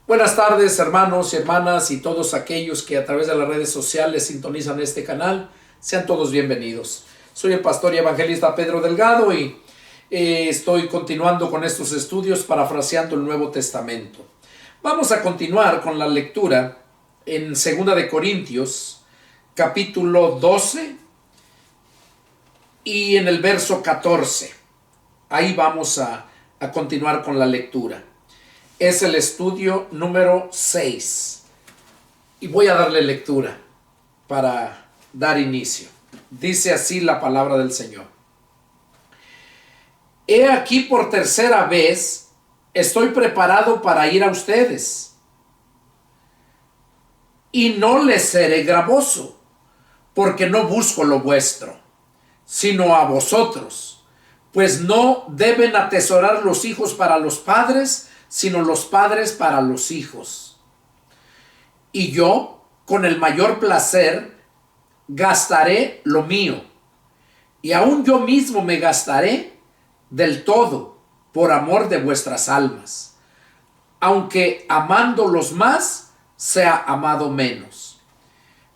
Buenas tardes, hermanos y hermanas y todos aquellos que a través de las redes sociales sintonizan este canal. Sean todos bienvenidos. Soy el pastor y evangelista Pedro Delgado y estoy continuando con estos estudios parafraseando el Nuevo Testamento. Vamos a continuar con la lectura en 2 de Corintios, capítulo 12 y en el verso 14. Ahí vamos a continuar con la lectura. Es el estudio número 6 y voy a darle lectura para dar inicio. Dice así la palabra del Señor. He aquí por tercera vez estoy preparado para ir a ustedes y no les seré gravoso, porque no busco lo vuestro, sino a vosotros, pues no deben atesorar los hijos para los padres, sino los padres para los hijos. Y yo, con el mayor placer, gastaré lo mío, y aún yo mismo me gastaré del todo por amor de vuestras almas, aunque amándolos más, sea amado menos.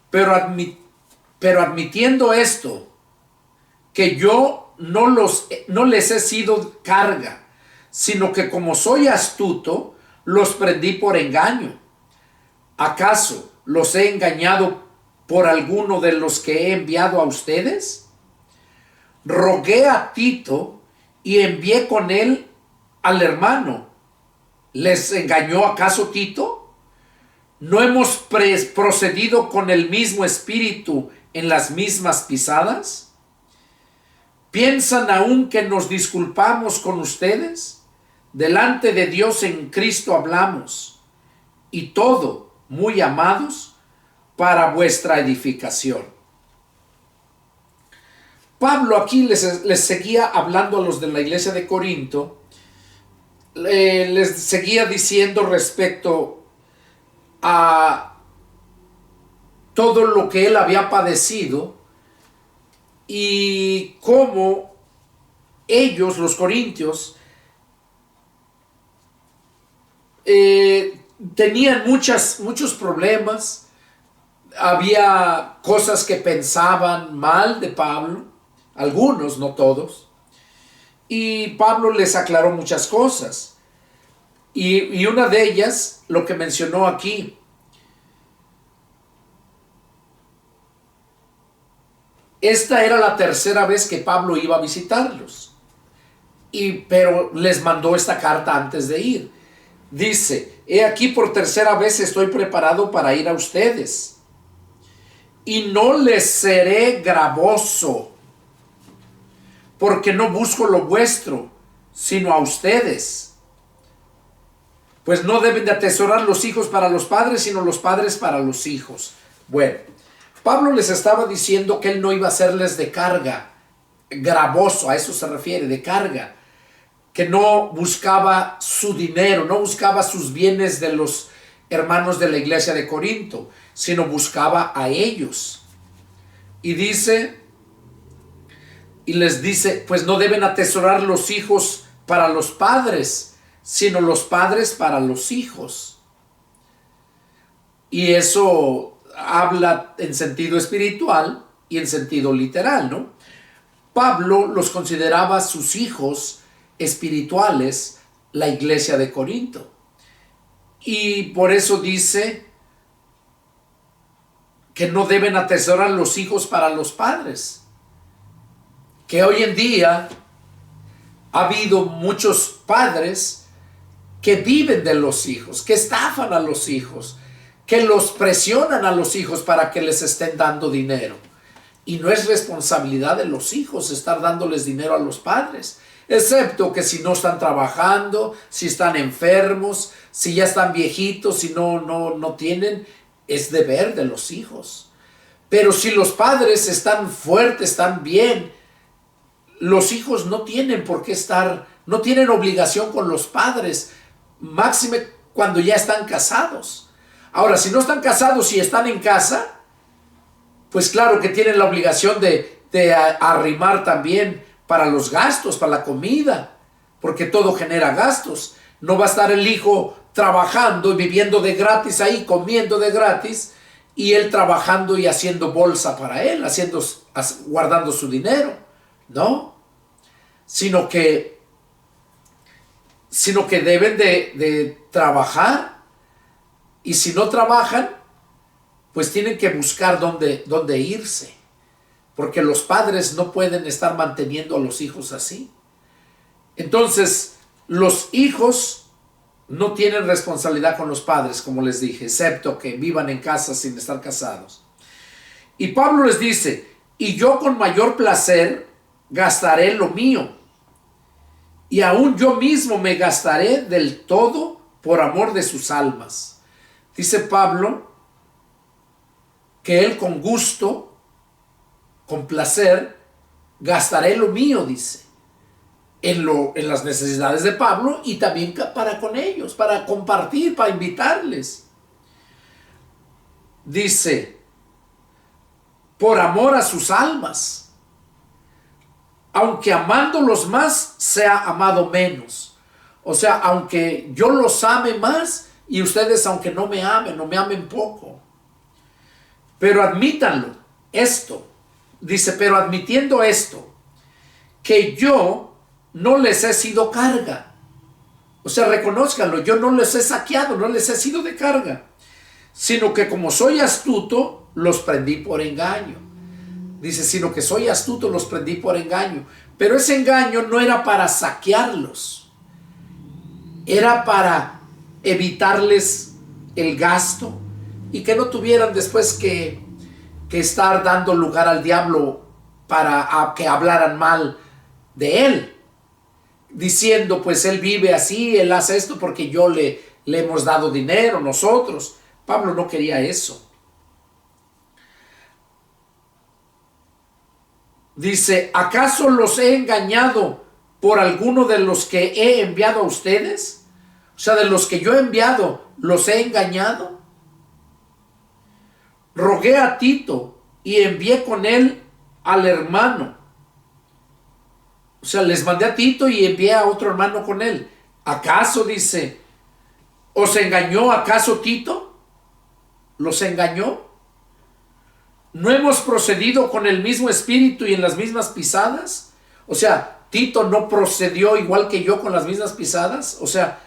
Pero admitiendo esto, que yo no les he sido carga, sino que como soy astuto, los prendí por engaño. ¿Acaso los he engañado por alguno de los que he enviado a ustedes? Rogué a Tito y envié con él al hermano. ¿Les engañó acaso Tito? ¿No hemos procedido con el mismo espíritu en las mismas pisadas? ¿Piensan aún que nos disculpamos con ustedes? Delante de Dios en Cristo hablamos, y todo, muy amados, para vuestra edificación. Pablo aquí les seguía hablando a los de la iglesia de Corinto, les seguía diciendo respecto a todo lo que él había padecido y cómo ellos, los corintios, tenían muchos problemas. Había cosas que pensaban mal de Pablo, algunos, no todos, y Pablo les aclaró muchas cosas, y una de ellas, lo que mencionó aquí, esta era la tercera vez que Pablo iba a visitarlos, pero les mandó esta carta antes de ir. Dice, he aquí por tercera vez estoy preparado para ir a ustedes y no les seré gravoso, porque no busco lo vuestro, sino a ustedes. Pues no deben de atesorar los hijos para los padres, sino los padres para los hijos. Bueno, Pablo les estaba diciendo que él no iba a hacerles de carga, gravoso, a eso se refiere, de carga. Que no buscaba su dinero, no buscaba sus bienes de los hermanos de la iglesia de Corinto, sino buscaba a ellos. Y les dice, pues no deben atesorar los hijos para los padres, sino los padres para los hijos. Y eso habla en sentido espiritual y en sentido literal, ¿no? Pablo los consideraba sus hijos espirituales, la iglesia de Corinto, y por eso dice que no deben atesorar los hijos para los padres, que hoy en día ha habido muchos padres que viven de los hijos, que estafan a los hijos, que los presionan a los hijos para que les estén dando dinero, y no es responsabilidad de los hijos estar dándoles dinero a los padres. Excepto que si no están trabajando, si están enfermos, si ya están viejitos, si no tienen, es deber de los hijos. Pero si los padres están fuertes, están bien, los hijos no tienen por qué no tienen obligación con los padres, máxime cuando ya están casados. Ahora, si no están casados y están en casa, pues claro que tienen la obligación de arrimar también para los gastos, para la comida, porque todo genera gastos. No va a estar el hijo trabajando y viviendo de gratis ahí, comiendo de gratis, y él trabajando y haciendo bolsa para él, guardando su dinero, ¿no? Sino que deben de trabajar, y si no trabajan, pues tienen que buscar dónde irse, porque los padres no pueden estar manteniendo a los hijos así. Entonces, los hijos no tienen responsabilidad con los padres, como les dije, excepto que vivan en casa sin estar casados. Y Pablo les dice, y yo con mayor placer gastaré lo mío, y aún yo mismo me gastaré del todo por amor de sus almas. Dice Pablo que él con gusto, con placer, gastaré lo mío, dice, en las necesidades de Pablo, y también para con ellos, para compartir, para invitarles. Dice, por amor a sus almas, aunque amándolos más, sea amado menos. O sea, aunque yo los ame más, y ustedes aunque no me amen poco. Pero admítanlo, esto, dice, pero admitiendo esto, que yo no les he sido carga. O sea, reconózcanlo, yo no les he saqueado, no les he sido de carga, sino que como soy astuto, los prendí por engaño. Dice, sino que soy astuto, los prendí por engaño. Pero ese engaño no era para saquearlos, era para evitarles el gasto, y que no tuvieran después que estar dando lugar al diablo para que hablaran mal de él, diciendo, pues él vive así, él hace esto porque yo le hemos dado dinero nosotros. Pablo no quería eso. Dice, ¿acaso los he engañado por alguno de los que he enviado a ustedes? O sea, de los que yo he enviado, ¿los he engañado? Rogué a Tito y envié con él al hermano. O sea, les mandé a Tito y envié a otro hermano con él. ¿Acaso, dice, os engañó acaso Tito? ¿Los engañó? ¿No hemos procedido con el mismo espíritu y en las mismas pisadas? O sea, Tito no procedió igual que yo con las mismas pisadas, o sea,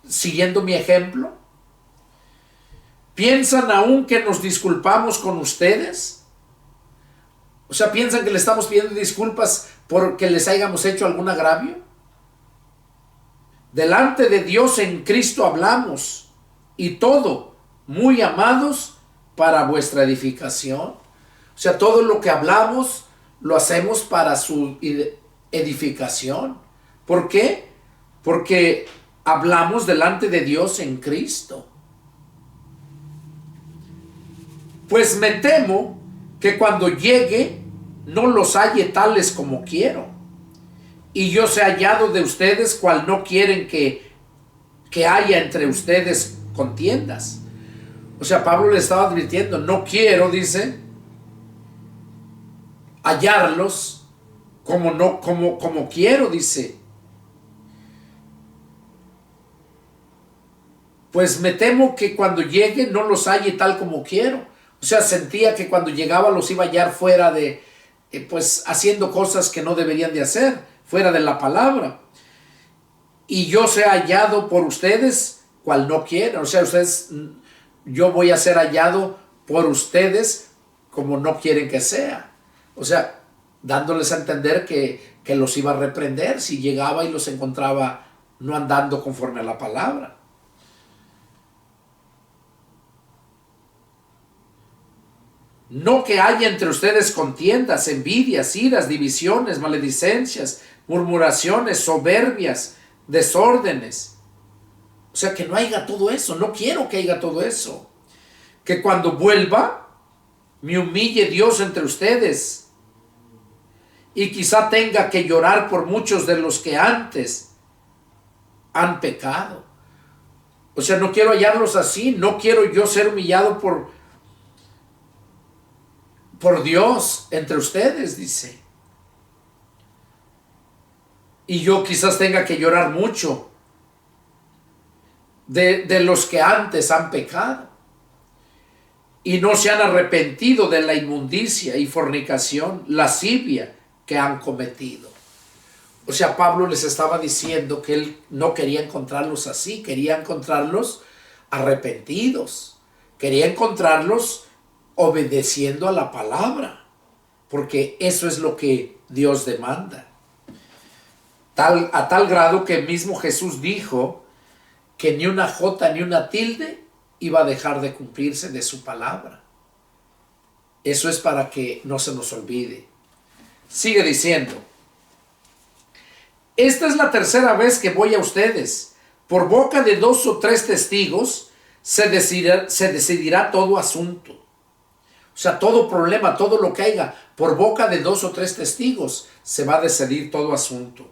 siguiendo mi ejemplo. ¿Piensan aún que nos disculpamos con ustedes? O sea, ¿piensan que le estamos pidiendo disculpas porque les hayamos hecho algún agravio? Delante de Dios en Cristo hablamos, y todo muy amados para vuestra edificación. O sea, todo lo que hablamos lo hacemos para su edificación. ¿Por qué? Porque hablamos delante de Dios en Cristo. Pues me temo que cuando llegue no los halle tales como quiero, y yo sea hallado de ustedes cual no quieren que haya entre ustedes contiendas. O sea, Pablo le estaba advirtiendo, no quiero, dice, hallarlos como quiero, dice. Pues me temo que cuando llegue no los halle tal como quiero. O sea, sentía que cuando llegaba los iba a hallar fuera de, pues haciendo cosas que no deberían de hacer, fuera de la palabra. Y yo sea hallado por ustedes cual no quieren. O sea, yo voy a ser hallado por ustedes como no quieren que sea. O sea, dándoles a entender que los iba a reprender si llegaba y los encontraba no andando conforme a la palabra. No que haya entre ustedes contiendas, envidias, iras, divisiones, maledicencias, murmuraciones, soberbias, desórdenes. O sea, que no haya todo eso. No quiero que haya todo eso. Que cuando vuelva, me humille Dios entre ustedes. Y quizá tenga que llorar por muchos de los que antes han pecado. O sea, no quiero hallarlos así. No quiero yo ser humillado por Dios entre ustedes, dice. Y yo quizás tenga que llorar mucho de los que antes han pecado y no se han arrepentido de la inmundicia y fornicación, lascivia que han cometido. O sea, Pablo les estaba diciendo que él no quería encontrarlos así, quería encontrarlos arrepentidos, quería encontrarlos obedeciendo a la palabra, porque eso es lo que Dios demanda. A tal grado que mismo Jesús dijo que ni una jota ni una tilde iba a dejar de cumplirse de su palabra. Eso es para que no se nos olvide. Sigue diciendo: esta es la tercera vez que voy a ustedes. Por boca de 2 o 3 testigos se decidirá todo asunto. O sea, todo problema, todo lo que haya, por boca de 2 o 3 testigos se va a decidir todo asunto.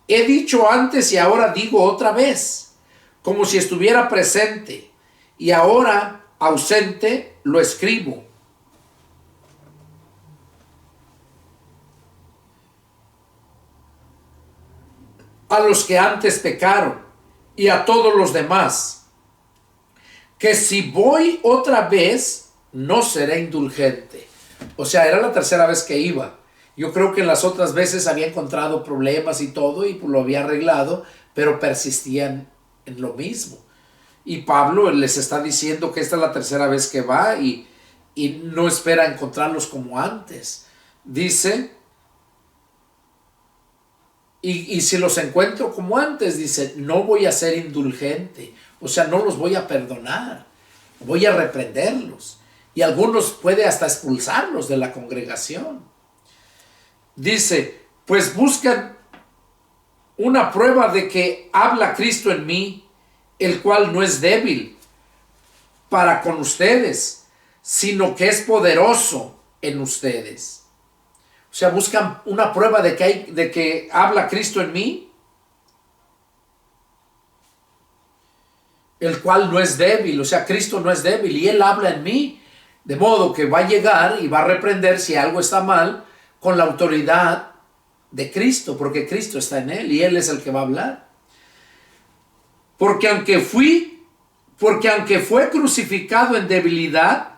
He dicho antes y ahora digo otra vez, como si estuviera presente, y ahora ausente lo escribo. A los que antes pecaron y a todos los demás, que si voy otra vez no seré indulgente. O sea, era la tercera vez que iba. Yo creo que en las otras veces había encontrado problemas y todo y lo había arreglado, pero persistían en lo mismo. Y Pablo les está diciendo que esta es la tercera vez que va y no espera encontrarlos como antes. Dice, y si los encuentro como antes, dice, no voy a ser indulgente. O sea, no los voy a perdonar. Voy a reprenderlos. Y algunos puede hasta expulsarlos de la congregación. Dice, pues buscan una prueba de que habla Cristo en mí, el cual no es débil para con ustedes, sino que es poderoso en ustedes. O sea, buscan una prueba de que habla Cristo en mí, el cual no es débil. O sea, Cristo no es débil y Él habla en mí, de modo que va a llegar y va a reprender si algo está mal con la autoridad de Cristo, porque Cristo está en Él y Él es el que va a hablar. Porque aunque fue crucificado en debilidad,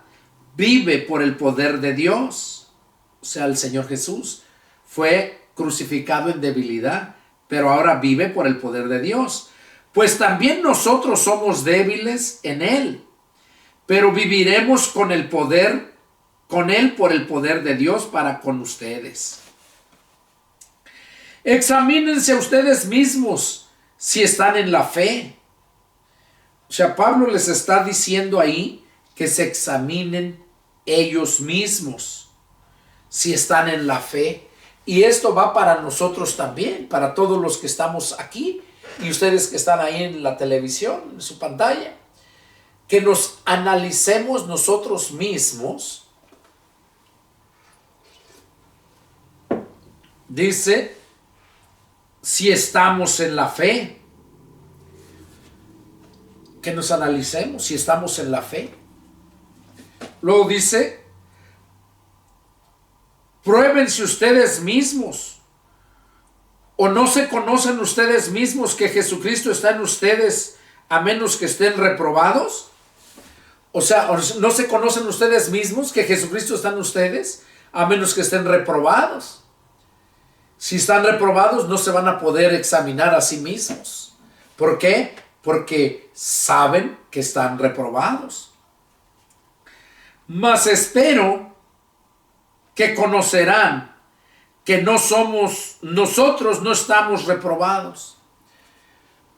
vive por el poder de Dios. O sea, el Señor Jesús fue crucificado en debilidad, pero ahora vive por el poder de Dios. Pues también nosotros somos débiles en Él, pero viviremos con Él por el poder de Dios para con ustedes. Examínense a ustedes mismos si están en la fe. O sea, Pablo les está diciendo ahí que se examinen ellos mismos si están en la fe. Y esto va para nosotros también, para todos los que estamos aquí y ustedes que están ahí en la televisión, en su pantalla. Que nos analicemos nosotros mismos. Dice, si estamos en la fe. Que nos analicemos si estamos en la fe. Luego dice, pruébense ustedes mismos. ¿O no se conocen ustedes mismos que Jesucristo está en ustedes a menos que estén reprobados? O sea, ¿no se conocen ustedes mismos que Jesucristo está en ustedes a menos que estén reprobados? Si están reprobados, no se van a poder examinar a sí mismos. ¿Por qué? Porque saben que están reprobados. Mas espero que conocerán que nosotros no estamos reprobados.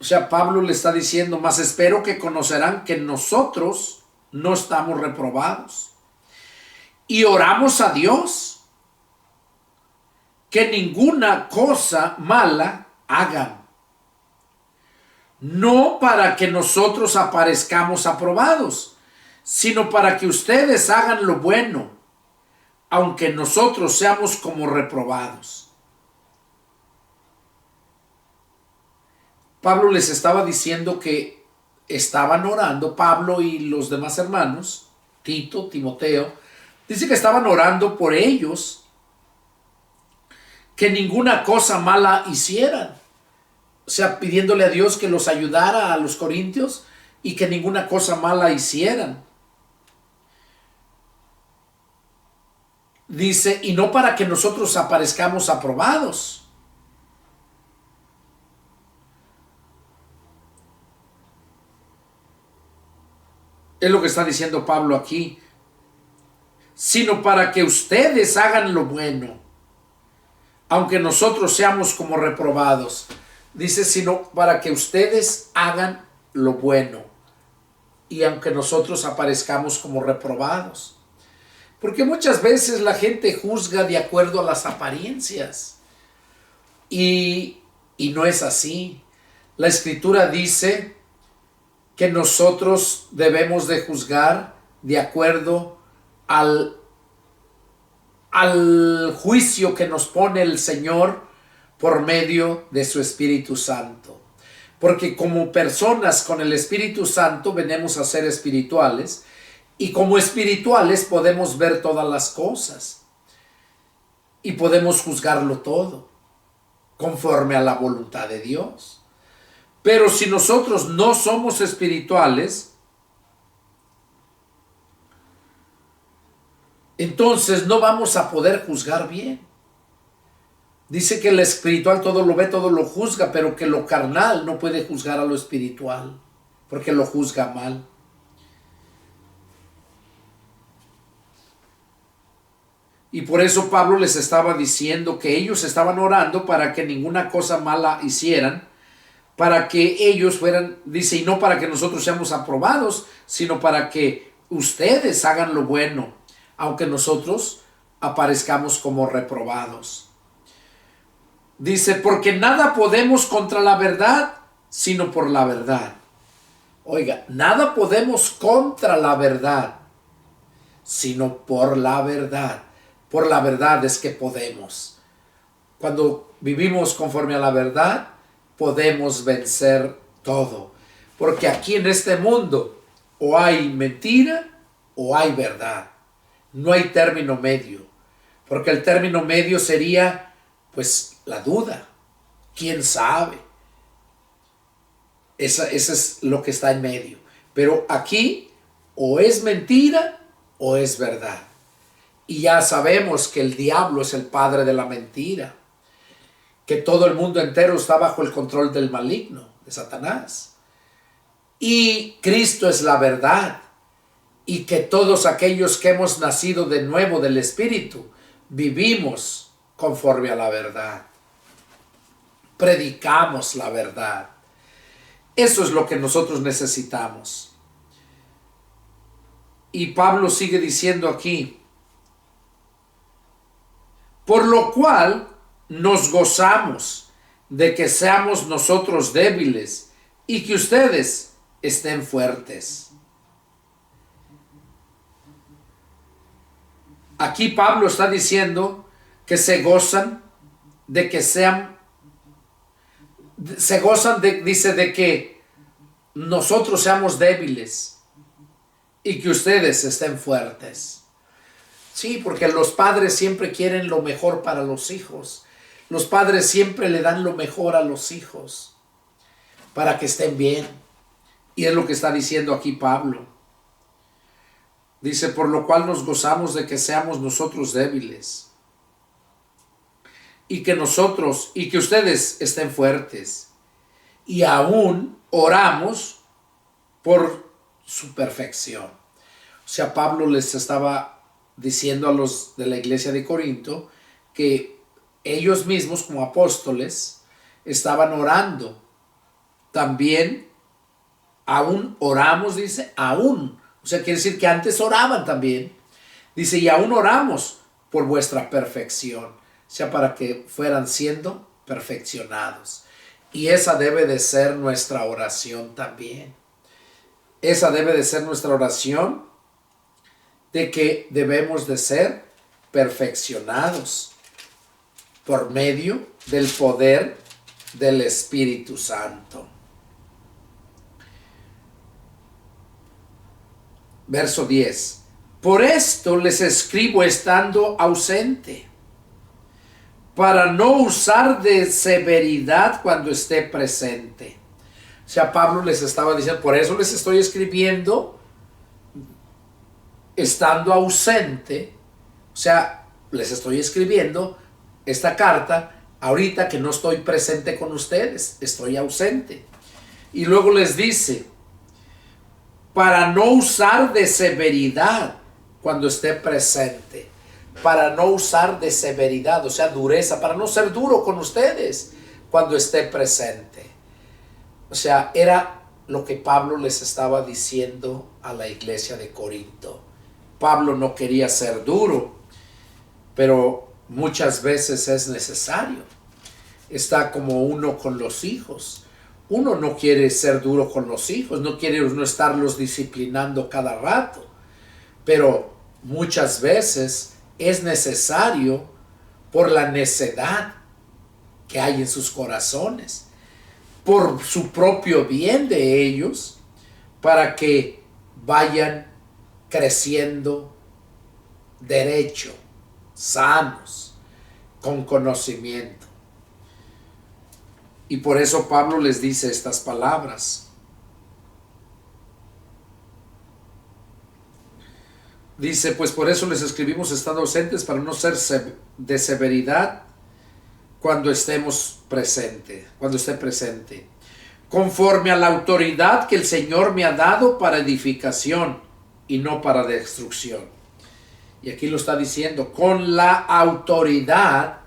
O sea, Pablo le está diciendo, mas espero que conocerán que nosotros no estamos reprobados. Y oramos a Dios que ninguna cosa mala hagan, no para que nosotros aparezcamos aprobados, sino para que ustedes hagan lo bueno, aunque nosotros seamos como reprobados. Pablo les estaba diciendo que estaban orando, Pablo y los demás hermanos, Tito, Timoteo, dice que estaban orando por ellos, que ninguna cosa mala hicieran. sea, pidiéndole a Dios que los ayudara a los corintios y que ninguna cosa mala hicieran. Dice, y no para que nosotros aparezcamos aprobados. Es lo que está diciendo Pablo aquí. Sino para que ustedes hagan lo bueno, aunque nosotros seamos como reprobados. Dice, sino para que ustedes hagan lo bueno, y aunque nosotros aparezcamos como reprobados. Porque muchas veces la gente juzga de acuerdo a las apariencias. Y no es así. La Escritura dice que nosotros debemos de juzgar de acuerdo al juicio que nos pone el Señor por medio de su Espíritu Santo. Porque como personas con el Espíritu Santo venimos a ser espirituales, y como espirituales podemos ver todas las cosas y podemos juzgarlo todo conforme a la voluntad de Dios. Pero si nosotros no somos espirituales, entonces no vamos a poder juzgar bien. Dice que el espiritual todo lo ve, todo lo juzga, pero que lo carnal no puede juzgar a lo espiritual, porque lo juzga mal. Y por eso Pablo les estaba diciendo que ellos estaban orando para que ninguna cosa mala hicieran, para que ellos fueran, dice, y no para que nosotros seamos aprobados, sino para que ustedes hagan lo bueno, aunque nosotros aparezcamos como reprobados. Dice, porque nada podemos contra la verdad, sino por la verdad. Oiga, nada podemos contra la verdad, sino por la verdad. Por la verdad es que podemos. Cuando vivimos conforme a la verdad, podemos vencer todo. Porque aquí en este mundo o hay mentira o hay verdad. No hay término medio. Porque el término medio sería, pues, la duda. ¿Quién sabe? Esa es lo que está en medio. Pero aquí o es mentira o es verdad. Y ya sabemos que el diablo es el padre de la mentira, que todo el mundo entero está bajo el control del maligno, de Satanás. Y Cristo es la verdad, y que todos aquellos que hemos nacido de nuevo del Espíritu, vivimos conforme a la verdad. Predicamos la verdad. Eso es lo que nosotros necesitamos. Y Pablo sigue diciendo aquí, por lo cual nos gozamos de que seamos nosotros débiles y que ustedes estén fuertes. Aquí Pablo está diciendo que se gozan de que dice de que nosotros seamos débiles y que ustedes estén fuertes. Sí, porque los padres siempre quieren lo mejor para los hijos. Los padres siempre le dan lo mejor a los hijos para que estén bien. Y es lo que está diciendo aquí Pablo. Dice, por lo cual nos gozamos de que seamos nosotros débiles. Y que ustedes estén fuertes. Y aún oramos por su perfección. O sea, Pablo les estaba diciendo a los de la iglesia de Corinto que ellos mismos como apóstoles estaban orando. También, aún oramos, dice, aún. O sea, quiere decir que antes oraban también. Dice, y aún oramos por vuestra perfección. O sea, para que fueran siendo perfeccionados. Y esa debe de ser nuestra oración también. Esa debe de ser nuestra oración, de que debemos de ser perfeccionados por medio del poder del Espíritu Santo. Verso 10. Por esto les escribo estando ausente, para no usar de severidad cuando esté presente. O sea, Pablo les estaba diciendo, por eso les estoy escribiendo estando ausente. O sea, les estoy escribiendo esta carta ahorita que no estoy presente con ustedes, estoy ausente. Y luego les dice, para no usar de severidad cuando esté presente, para no usar de severidad, o sea, dureza, para no ser duro con ustedes cuando esté presente. O sea, era lo que Pablo les estaba diciendo a la iglesia de Corinto. Pablo no quería ser duro, pero muchas veces es necesario. Está como uno con los hijos. Uno no quiere ser duro con los hijos, no quiere uno estarlos disciplinando cada rato, pero muchas veces es necesario por la necedad que hay en sus corazones, por su propio bien de ellos, para que vayan creciendo derecho, sanos, con conocimiento. Y por eso Pablo les dice estas palabras. Dice, pues por eso les escribimos estando ausentes, para no ser de severidad cuando estemos presente, cuando esté presente, conforme a la autoridad que el Señor me ha dado para edificación y no para destrucción. Y aquí lo está diciendo, con la autoridad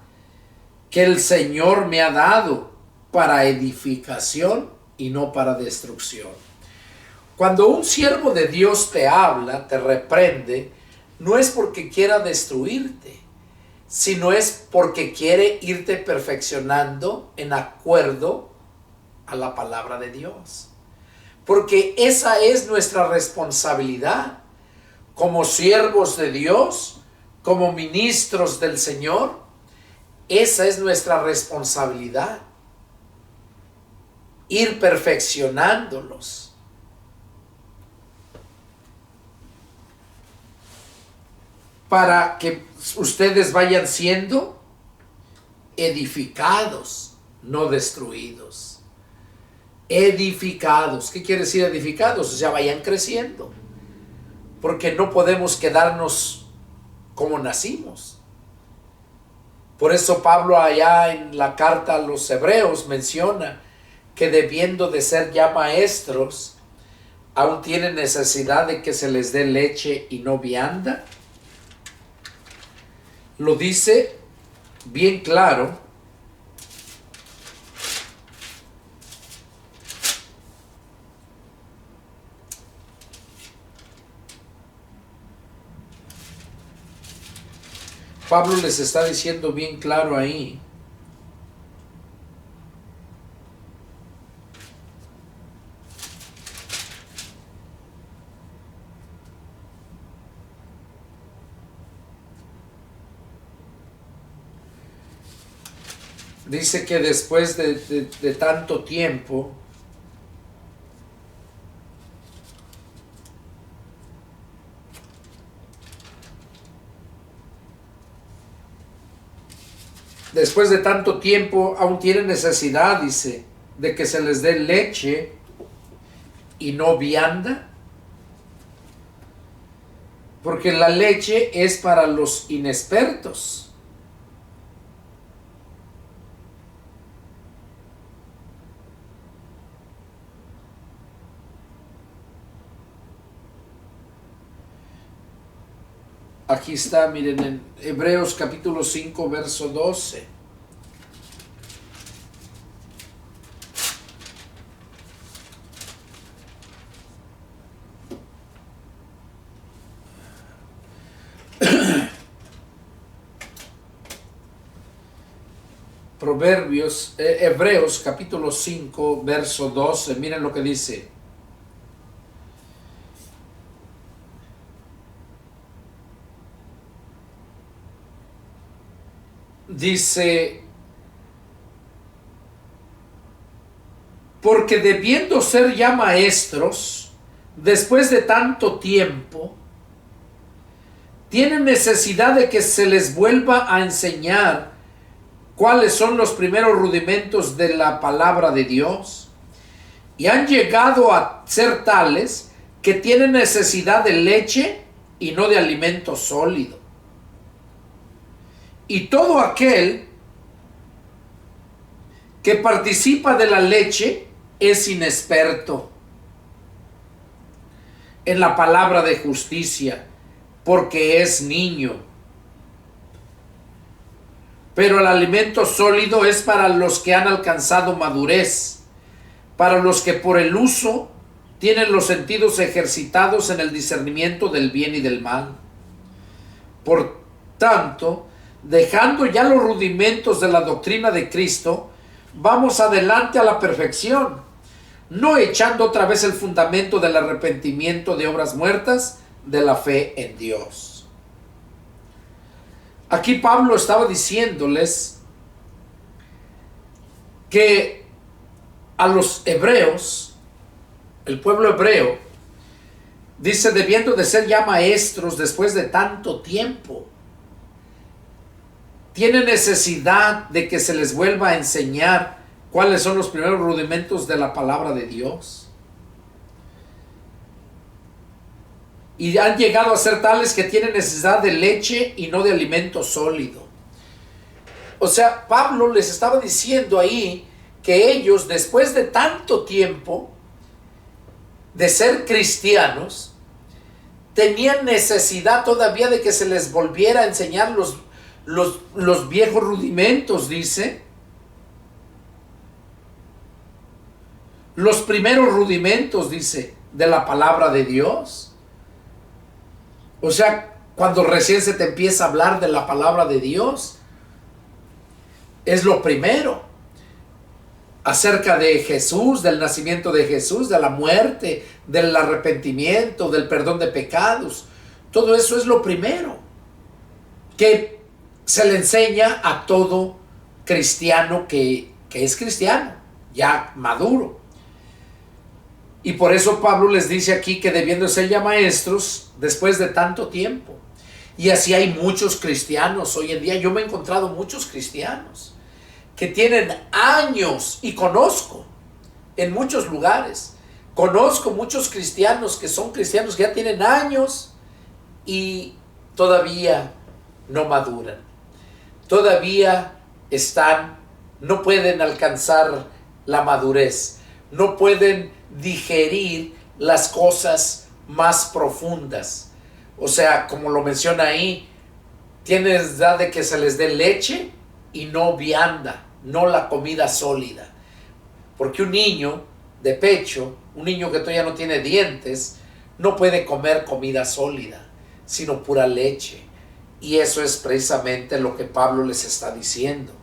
que el Señor me ha dado para edificación y no para destrucción. Cuando un siervo de Dios te habla, te reprende, no es porque quiera destruirte, sino es porque quiere irte perfeccionando en acuerdo a la palabra de Dios. Porque esa es nuestra responsabilidad como siervos de Dios, como ministros del Señor. Esa es nuestra responsabilidad. Ir perfeccionándolos. Para que ustedes vayan siendo edificados, no destruidos. Edificados. ¿Qué quiere decir edificados? O sea, vayan creciendo. Porque no podemos quedarnos como nacimos. Por eso Pablo allá en la carta a los Hebreos menciona que debiendo de ser ya maestros, aún tienen necesidad de que se les dé leche y no vianda. Lo dice bien claro. Pablo les está diciendo bien claro ahí. Dice que después de tanto tiempo, aún tienen necesidad, dice, de que se les dé leche y no vianda. Porque la leche es para los inexpertos. Aquí está, miren, en Hebreos capítulo 5, verso 12. Hebreos capítulo 5, verso 12. Miren lo que dice. Dice, porque debiendo ser ya maestros, después de tanto tiempo, tienen necesidad de que se les vuelva a enseñar cuáles son los primeros rudimentos de la palabra de Dios y han llegado a ser tales que tienen necesidad de leche y no de alimento sólido. Y todo aquel que participa de la leche es inexperto en la palabra de justicia, porque es niño. Pero el alimento sólido es para los que han alcanzado madurez, para los que por el uso tienen los sentidos ejercitados en el discernimiento del bien y del mal. Por tanto, dejando ya los rudimentos de la doctrina de Cristo, vamos adelante a la perfección, no echando otra vez el fundamento del arrepentimiento de obras muertas, de la fe en Dios. Aquí Pablo estaba diciéndoles que a los hebreos, el pueblo hebreo, dice, debiendo de ser ya maestros después de tanto tiempo, tiene necesidad de que se les vuelva a enseñar cuáles son los primeros rudimentos de la palabra de Dios. Y han llegado a ser tales que tienen necesidad de leche y no de alimento sólido. O sea, Pablo les estaba diciendo ahí que ellos, después de tanto tiempo de ser cristianos, tenían necesidad todavía de que se les volviera a enseñar los viejos rudimentos, dice. Los primeros rudimentos, dice, de la palabra de Dios. O sea, cuando recién se te empieza a hablar de la palabra de Dios, es lo primero. Acerca de Jesús, del nacimiento de Jesús, de la muerte, del arrepentimiento, del perdón de pecados. Todo eso es lo primero que se le enseña a todo cristiano que es cristiano, ya maduro. Y por eso Pablo les dice aquí que debiendo ser ya maestros después de tanto tiempo. Y así hay muchos cristianos hoy en día. Yo me he encontrado muchos cristianos que tienen años, y conozco en muchos lugares, conozco muchos cristianos que son cristianos que ya tienen años y todavía no maduran. Todavía no pueden alcanzar la madurez, no pueden digerir las cosas más profundas. O sea, como lo menciona ahí, tienen necesidad de que se les dé leche y no vianda, no la comida sólida. Porque un niño de pecho, un niño que todavía no tiene dientes, no puede comer comida sólida, sino pura leche. Y eso es precisamente lo que Pablo les está diciendo.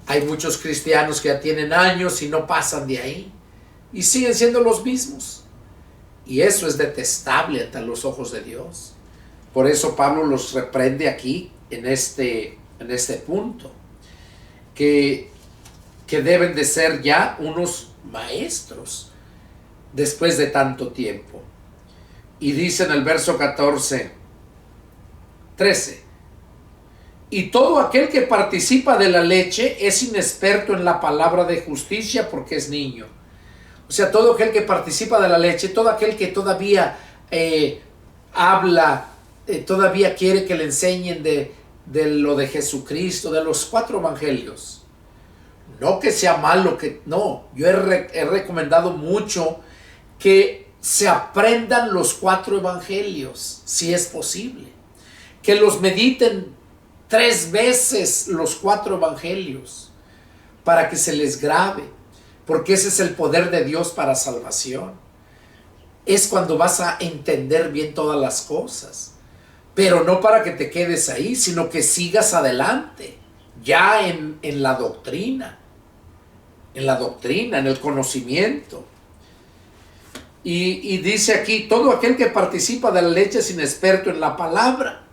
Hay muchos cristianos que ya tienen años y no pasan de ahí, y siguen siendo los mismos. Y eso es detestable ante los ojos de Dios. Por eso Pablo los reprende aquí en este punto. Que deben de ser ya unos maestros después de tanto tiempo. Y dice en el verso 13: y todo aquel que participa de la leche es inexperto en la palabra de justicia, porque es niño. O sea, todo aquel que participa de la leche, todo aquel que todavía habla, todavía quiere que le enseñen de lo de Jesucristo, de los 4 evangelios. No que sea malo, no. Yo he recomendado mucho que se aprendan los 4 evangelios, si es posible. Que los mediten 3 veces los 4 evangelios, para que se les grabe. Porque ese es el poder de Dios para salvación. Es cuando vas a entender bien todas las cosas. Pero no para que te quedes ahí, sino que sigas adelante. Ya en la doctrina. En el conocimiento. Y dice aquí, todo aquel que participa de la leche es inexperto en la palabra.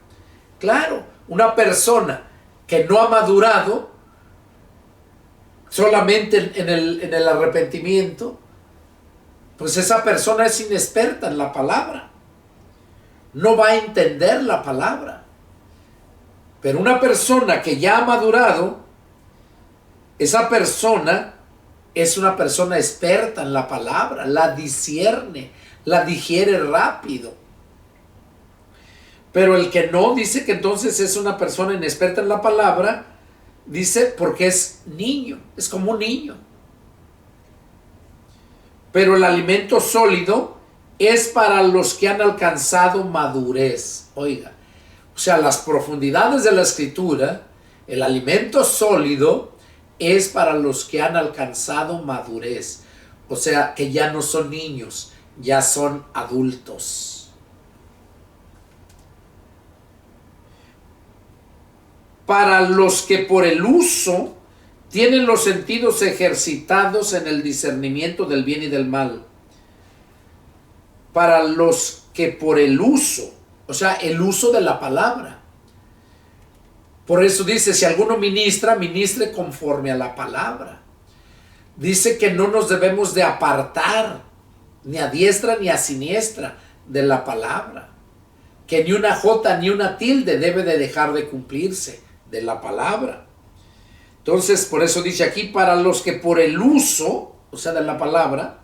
Claro, una persona que no ha madurado solamente en el arrepentimiento, pues esa persona es inexperta en la palabra. No va a entender la palabra. Pero una persona que ya ha madurado Esa persona es una persona experta en la palabra, la discierne, la digiere rápido. Pero el que no, dice que entonces es una persona inexperta en la palabra, dice porque es niño, es como un niño. Pero el alimento sólido es para los que han alcanzado madurez. Oiga, o sea, las profundidades de la escritura, el alimento sólido es para los que han alcanzado madurez. O sea, que ya no son niños, ya son adultos. Para los que por el uso tienen los sentidos ejercitados en el discernimiento del bien y del mal. Para los que por el uso, o sea, el uso de la palabra. Por eso dice, si alguno ministra, ministre conforme a la palabra. Dice que no nos debemos de apartar, ni a diestra ni a siniestra, de la palabra. Que ni una jota ni una tilde debe de dejar de cumplirse de la palabra. Entonces, por eso dice aquí, para los que por el uso, o sea, de la palabra,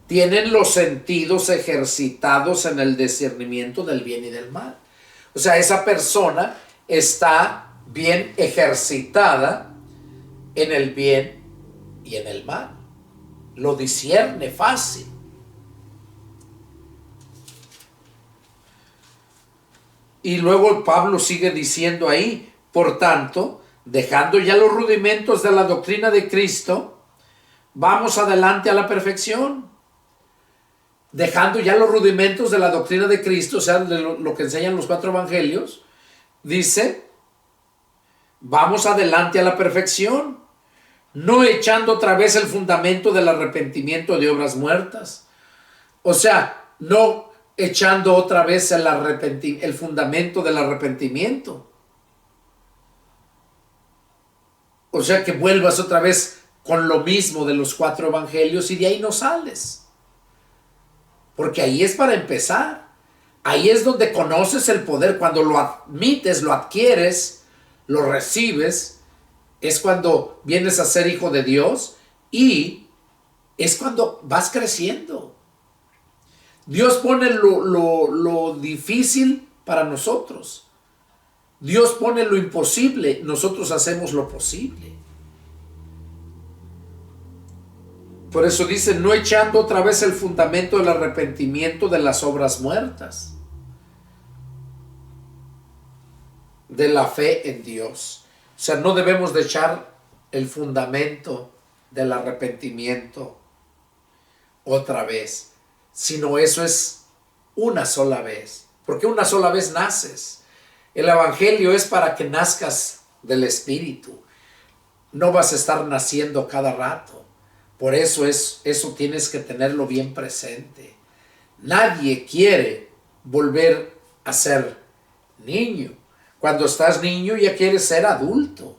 tienen los sentidos ejercitados en el discernimiento del bien y del mal. O sea, esa persona está bien ejercitada en el bien y en el mal. Lo discierne fácil. Y luego Pablo sigue diciendo ahí, por tanto, dejando ya los rudimentos de la doctrina de Cristo, vamos adelante a la perfección. Dejando ya los rudimentos de la doctrina de Cristo, o sea, de lo que enseñan los 4 evangelios, dice, vamos adelante a la perfección, no echando otra vez el fundamento del arrepentimiento de obras muertas. O sea, no echando otra vez el fundamento del arrepentimiento. O sea, que vuelvas otra vez con lo mismo de los 4 evangelios y de ahí no sales. Porque ahí es para empezar. Ahí es donde conoces el poder. Cuando lo admites, lo adquieres, lo recibes, es cuando vienes a ser hijo de Dios y es cuando vas creciendo. Dios pone lo difícil para nosotros. Dios pone lo imposible, nosotros hacemos lo posible. Por eso dice, no echando otra vez el fundamento del arrepentimiento de las obras muertas, de la fe en Dios. O sea, no debemos de echar el fundamento del arrepentimiento otra vez, sino eso es una sola vez, porque una sola vez naces. El evangelio es para que nazcas del Espíritu. No vas a estar naciendo cada rato. Por eso eso tienes que tenerlo bien presente. Nadie quiere volver a ser niño. Cuando estás niño ya quieres ser adulto.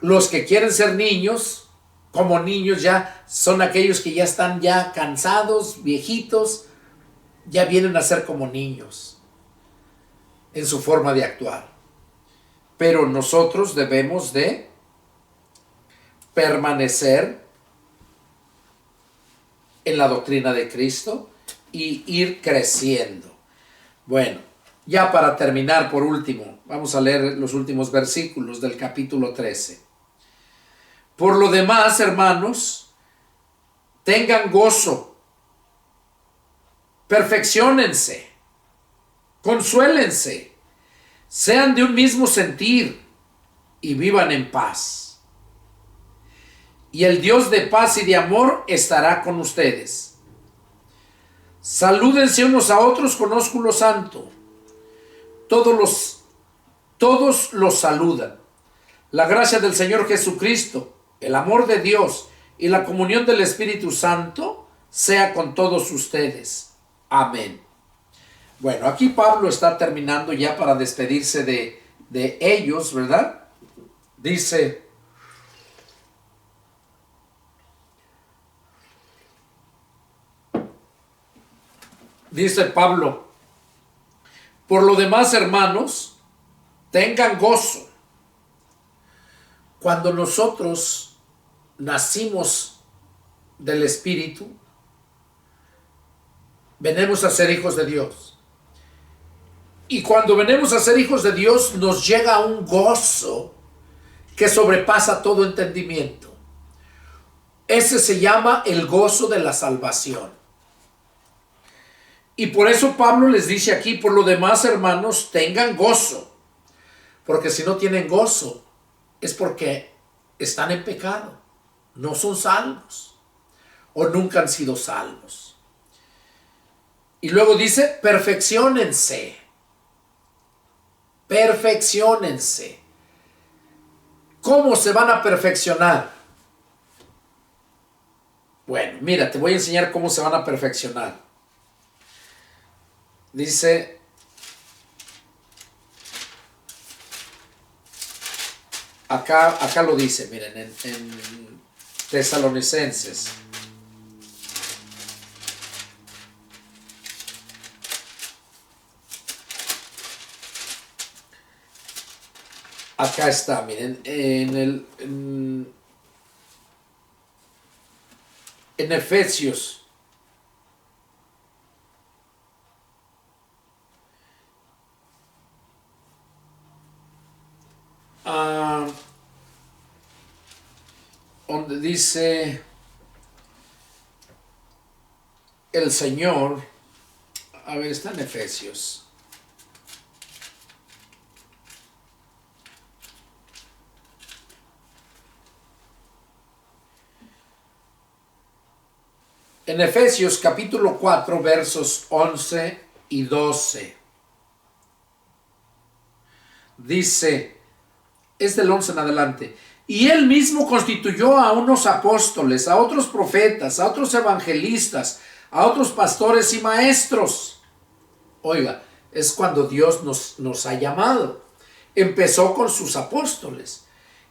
Los que quieren ser niños, como niños ya son aquellos que ya están ya cansados, viejitos, ya vienen a ser como niños en su forma de actuar. Pero nosotros debemos de permanecer en la doctrina de Cristo y ir creciendo. Bueno, ya para terminar, por último, vamos a leer los últimos versículos del capítulo 13. Por lo demás, hermanos, tengan gozo, perfecciónense, consuélense, sean de un mismo sentir y vivan en paz. Y el Dios de paz y de amor estará con ustedes. Salúdense unos a otros con ósculo santo. Todos los saludan. La gracia del Señor Jesucristo, el amor de Dios y la comunión del Espíritu Santo sea con todos ustedes. Amén. Bueno, aquí Pablo está terminando ya para despedirse de ellos, ¿verdad? Dice Pablo, por lo demás, hermanos, tengan gozo, Cuando nosotros nacimos del Espíritu, venimos a ser hijos de Dios. Y cuando venimos a ser hijos de Dios, nos llega un gozo que sobrepasa todo entendimiento. Ese se llama el gozo de la salvación. Y por eso Pablo les dice aquí, por lo demás, hermanos, tengan gozo. Porque si no tienen gozo, es porque están en pecado. No son salvos. O nunca han sido salvos. Y luego dice, perfecciónense. Perfecciónense. ¿Cómo se van a perfeccionar? Bueno, mira, te voy a enseñar cómo se van a perfeccionar. Dice, acá lo dice, miren, en Tesalonicenses. Acá está, miren, en Efesios. Donde dice el Señor, a ver, está en Efesios. En Efesios capítulo 4, versos 11 y 12. Dice, es del 11 en adelante. Y él mismo constituyó a unos apóstoles, a otros profetas, a otros evangelistas, a otros pastores y maestros. Oiga, es cuando Dios nos ha llamado. Empezó con sus apóstoles.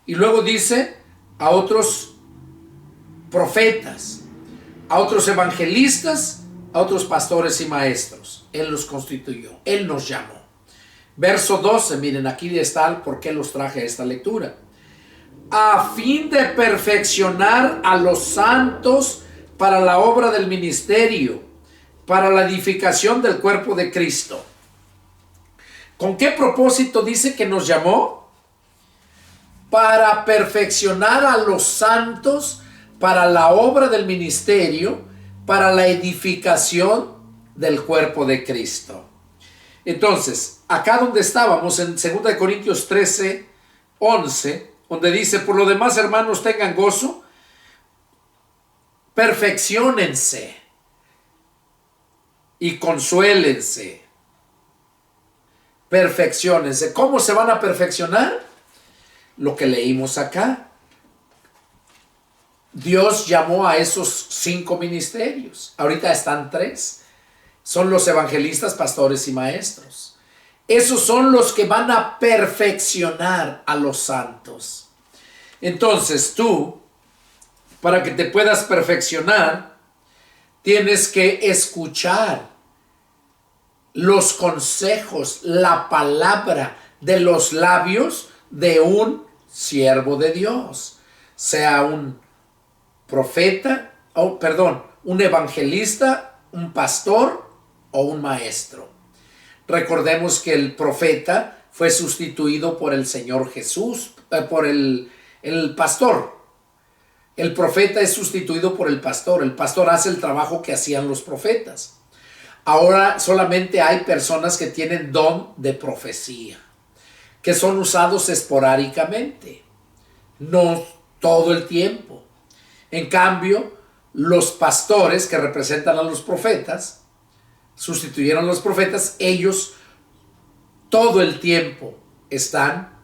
Y luego dice a otros profetas, a otros evangelistas, a otros pastores y maestros. Él los constituyó, Él nos llamó. Verso 12, miren, aquí está el por qué los traje a esta lectura. A fin de perfeccionar a los santos para la obra del ministerio, para la edificación del cuerpo de Cristo. ¿Con qué propósito dice que nos llamó? Para perfeccionar a los santos para la obra del ministerio, para la edificación del cuerpo de Cristo. Entonces, acá donde estábamos, en 2 Corintios 13, 11, donde dice, por lo demás, hermanos, tengan gozo, perfecciónense y consuélense. Perfecciónense. ¿Cómo se van a perfeccionar? Lo que leímos acá. Dios llamó a esos 5 ministerios. Ahorita están 3. Son los evangelistas, pastores y maestros. Esos son los que van a perfeccionar a los santos. Entonces tú, para que te puedas perfeccionar, tienes que escuchar los consejos, la palabra de los labios de un siervo de Dios. Sea un profeta, un evangelista, un pastor o un maestro. Recordemos que el profeta fue sustituido por el Señor Jesús, por el pastor. El profeta es sustituido por el pastor. El pastor hace el trabajo que hacían los profetas. Ahora solamente hay personas que tienen don de profecía, que son usados esporádicamente, no todo el tiempo. En cambio, los pastores que representan a los profetas, sustituyeron a los profetas, ellos todo el tiempo están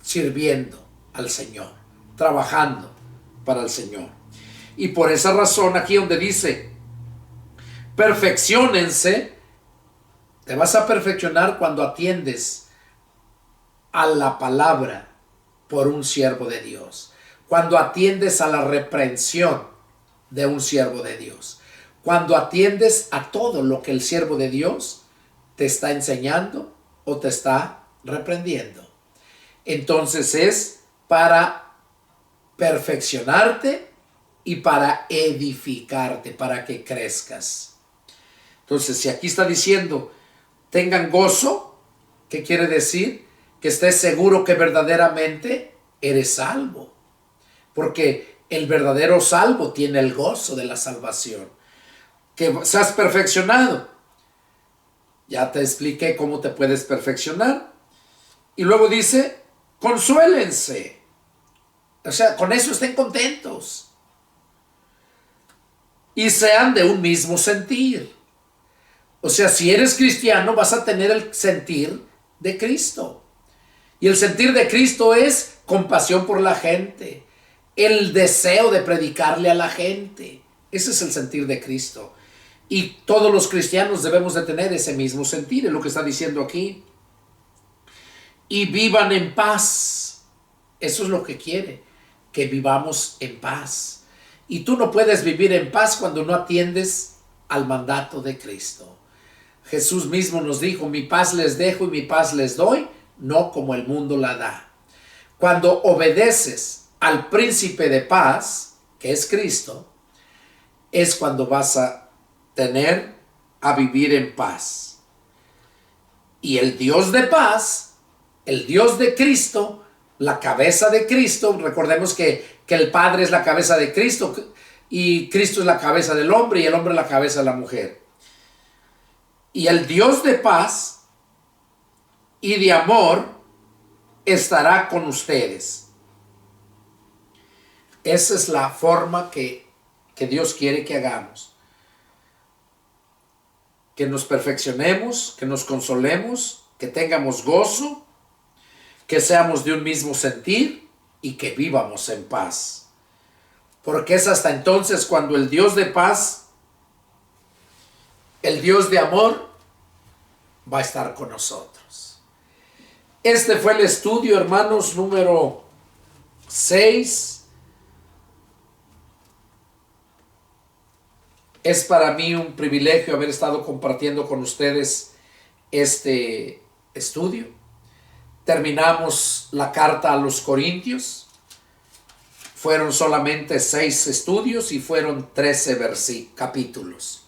sirviendo al Señor, trabajando para el Señor. Y por esa razón, aquí donde dice, perfecciónense, te vas a perfeccionar cuando atiendes a la palabra por un siervo de Dios. Cuando atiendes a la reprensión de un siervo de Dios. Cuando atiendes a todo lo que el siervo de Dios te está enseñando o te está reprendiendo. Entonces es para perfeccionarte y para edificarte, para que crezcas. Entonces, si aquí está diciendo, tengan gozo, ¿qué quiere decir? Que estés seguro que verdaderamente eres salvo. Porque el verdadero salvo tiene el gozo de la salvación. Que seas perfeccionado. Ya te expliqué cómo te puedes perfeccionar. Y luego dice, consuélense. O sea, con eso estén contentos. Y sean de un mismo sentir. O sea, si eres cristiano, vas a tener el sentir de Cristo. Y el sentir de Cristo es compasión por la gente. El deseo de predicarle a la gente. Ese es el sentir de Cristo. Y todos los cristianos debemos de tener ese mismo sentir. Es lo que está diciendo aquí. Y vivan en paz. Eso es lo que quiere. Que vivamos en paz. Y tú no puedes vivir en paz cuando no atiendes al mandato de Cristo. Jesús mismo nos dijo, mi paz les dejo y mi paz les doy, no como el mundo la da. Cuando obedeces al príncipe de paz, que es Cristo, es cuando vas a tener a vivir en paz. Y el Dios de paz, el Dios de Cristo, la cabeza de Cristo, recordemos que el Padre es la cabeza de Cristo y Cristo es la cabeza del hombre y el hombre es la cabeza de la mujer. Y el Dios de paz y de amor estará con ustedes. Esa es la forma que Dios quiere que hagamos. Que nos perfeccionemos, que nos consolemos, que tengamos gozo, que seamos de un mismo sentir y que vivamos en paz. Porque es hasta entonces cuando el Dios de paz, el Dios de amor, va a estar con nosotros. Este fue el estudio, hermanos, número 6. Es para mí un privilegio haber estado compartiendo con ustedes este estudio. Terminamos la carta a los Corintios. Fueron solamente 6 estudios y fueron 13 capítulos.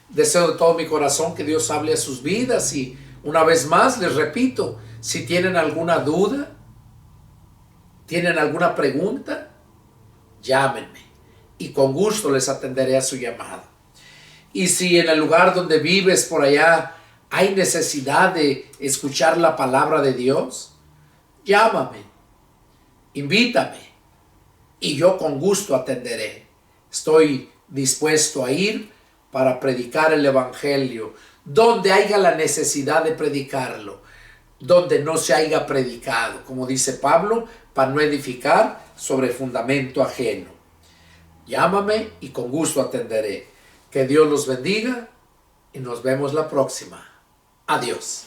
Deseo de todo mi corazón que Dios hable a sus vidas y una vez más les repito, si tienen alguna duda, tienen alguna pregunta, llámenme y con gusto les atenderé a su llamado. Y si en el lugar donde vives por allá hay necesidad de escuchar la palabra de Dios, llámame, invítame y yo con gusto atenderé. Estoy dispuesto a ir para predicar el evangelio donde haya la necesidad de predicarlo, donde no se haya predicado, como dice Pablo, para no edificar sobre fundamento ajeno. Llámame y con gusto atenderé. Que Dios los bendiga y nos vemos la próxima. Adiós.